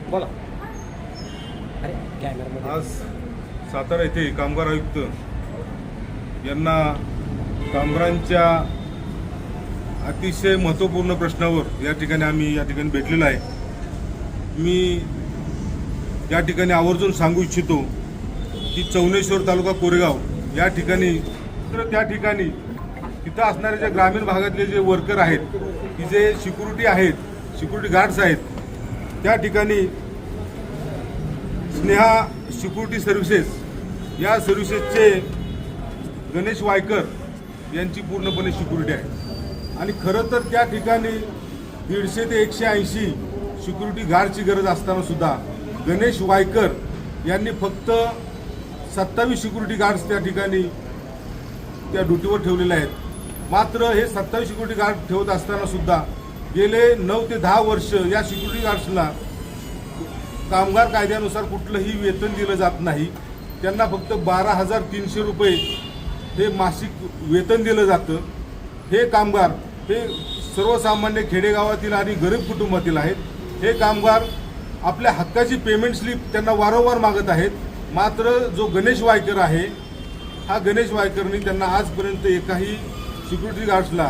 बोला. आज सातारा येथे कामगार आयुक्त यांना कामगारांच्या अतिशय महत्त्वपूर्ण प्रश्नावर या ठिकाणी भेटलेलो आहे. मी या ठिकाणी आवर्जून सांगू इच्छितो की चौनेश्वर तालुका कोरेगाव या ठिकाणी त्या ठिकाणी तिथं असणारे जे ग्रामीण भागातले जे वर्कर आहेत की जे सिक्युरिटी आहेत, सिक्युरिटी गार्ड्स आहेत, त्या ठिकाणी स्नेहा सिक्युरिटी सर्व्हिसेस या सर्व्हिसेसचे गणेश वायकर यांची पूर्णपणे सिक्युरिटी आहे. आणि खरं तर त्या ठिकाणी 150 ते 180 सिक्युरिटी गार्डची गरज असताना सुद्धा गणेश वायकर यांनी फक्त 27 सिक्युरिटी गार्ड्स त्या ठिकाणी त्या ड्युटीवर ठेवलेले आहेत. मात्र हे 27 सिक्युरिटी गार्ड ठेवत असताना सुद्धा गेले 9 ते 10 वर्ष या सिक्युरिटी गार्ड्सला कामगार कायद्यानुसार कुठलंही वेतन दिलं जात नाही. त्यांना फक्त 12,300 रुपये हे मासिक वेतन दिलं जातं. हे कामगार हे सर्वसामान्य खेडेगावातील आणि गरीब कुटुंबातील आहेत. हे कामगार आपल्या हक्काची पेमेंट स्लिप त्यांना वारंवार मागत आहेत. मात्र जो गणेश वायकर आहे, हा गणेश वायकरनी त्यांना आजपर्यंत एकाही सिक्युरिटी गार्ड्सला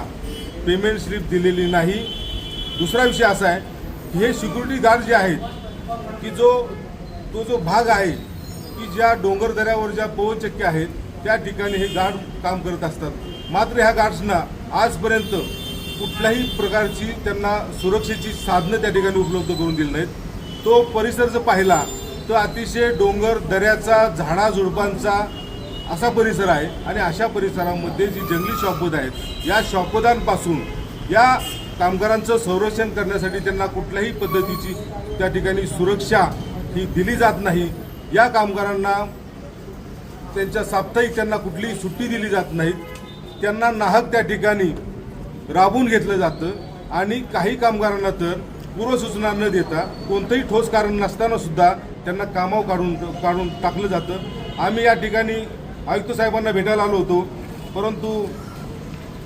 पेमेंट स्लिप दिलेली नाही. दुसरा विषय असा आहे की हे सिक्युरिटी गार्ड जे आहेत की तो जो भाग आहे की ज्या डोंगर दऱ्यावर ज्या पवनचक्क्या आहेत त्या ठिकाणी हे गार्ड काम करत असतात. मात्र ह्या गार्ड्सना आजपर्यंत कुठल्याही प्रकारची त्यांना सुरक्षेची साधनं त्या ठिकाणी उपलब्ध करून दिली नाहीत. तो परिसर जर पाहिला तर अतिशय डोंगर दऱ्याचा, झाडाझुडपांचा असा परिसर आहे. आणि अशा परिसरामध्ये जी जंगली शॉपद आहेत, या शॉपदांपासून या कामगारांचं संरक्षण करण्यासाठी त्यांना कुठल्याही पद्धतीची त्या ठिकाणी सुरक्षा ही दिली जात नाही. या कामगारांना त्यांच्या साप्ताहिक त्यांना कुठलीही सुट्टी दिली जात नाही. त्यांना नाहक त्या ठिकाणी राबवून घेतलं जातं. आणि काही कामगारांना तर पूर्वसूचना न देता कोणतंही ठोस कारण नसताना सुद्धा त्यांना कामावर काढून टाकलं जातं. आम्ही या ठिकाणी आयुक्त साहेबांना भेटायला आलो होतो, परंतु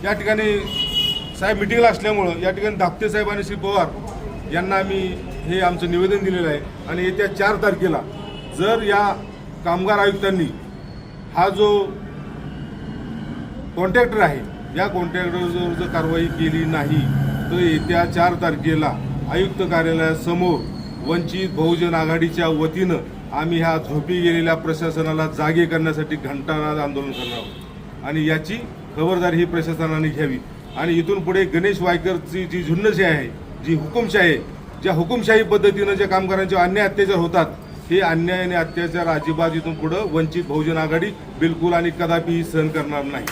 या ठिकाणी साहेब मिटिंगला असल्यामुळं या ठिकाणी धाकटे साहेब आणि श्री पवार यांना आम्ही हे आमचं निवेदन दिलेलं आहे. आणि येत्या 4 तारखेला जर या कामगार आयुक्तांनी हा जो कॉन्ट्रॅक्टर आहे या कॉन्ट्रॅक्टरवर जर कारवाई केली नाही तर येत्या 4 तारखेला आयुक्त कार्यालयासमोर वंचित बहुजन आघाडीच्या वतीनं आम्ही ह्या झोपी गेलेल्या प्रशासनाला जागे करण्यासाठी घंटानाद आंदोलन करणार आहोत. आणि याची खबरदारी ही प्रशासनाने घ्यावी. आणि इथून पुढे गणेश वायकरची जी झुंडशाही आहे, जी हुकुमशाही आहे, ज्या हुकुमशाही पद्धतीनं ज्या कामगारांचे अन्याय अत्याचार होतात, हे अन्याय आणि अत्याचार अजिबात इथून पुढं वंचित बहुजन आघाडी बिलकुल आणि कदापिही सहन करणार नाही.